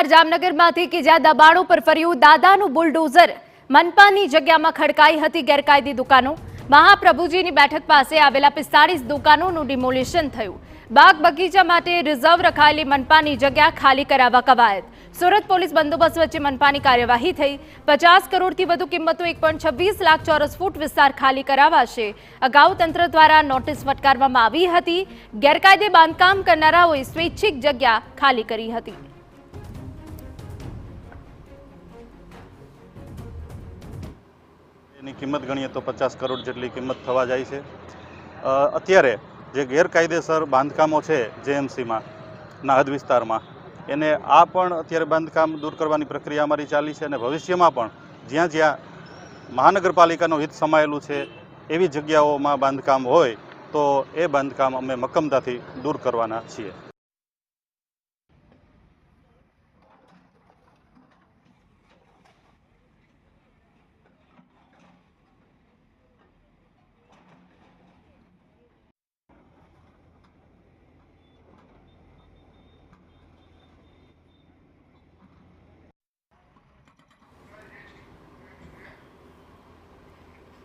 સમાચાર જામનગરમાંથી કે જ્યાં દબાણો પર ફર્યું દાદાનું બુલડોઝર। મનપાની જગ્યામાં ખડકાઈ હતી ગેરકાયદી દુકાનો। મહાપ્રભુજીની બેઠક પાસે આવેલા 45 દુકાનોનું ડિમોલિશન થયું। બાગ બગીચા માટે રિઝર્વ રખાયેલી મનપાની જગ્યા ખાલી કરાવવા કવાયત। સુરત પોલીસ બંદોબસ્ત વચ્ચે મનપાની કાર્યવાહી થઈ। 50 કરોડથી વધુ કિંમતનો 1.26 લાખ ચોરસ ફૂટ વિસ્તાર ખાલી કરાવાશે। અગાઉ તંત્ર દ્વારા નોટિસ ફટકારવામાં આવી હતી। ગેરકાયદે બાંધકામ કરનારાઓએ સ્વૈચ્છિક જગ્યા ખાલી કરી હતી। ની કિંમત ગણીએ તો 50 કરોડ જેટલી કિંમત થવા જાય છે। અત્યારે જે ગેરકાયદેસર બાંધકામો છે જેએમસીમાં ના હદ વિસ્તારમાં એને આ પણ અત્યારે બાંધકામ દૂર કરવાની પ્રક્રિયા અમારી ચાલી છે અને ભવિષ્યમાં પણ જ્યાં જ્યાં મહાનગરપાલિકાનું હિત સમાયેલું છે એવી જગ્યાઓમાં બાંધકામ હોય તો એ બાંધકામ અમે મક્કમતાથી દૂર કરવાના છીએ।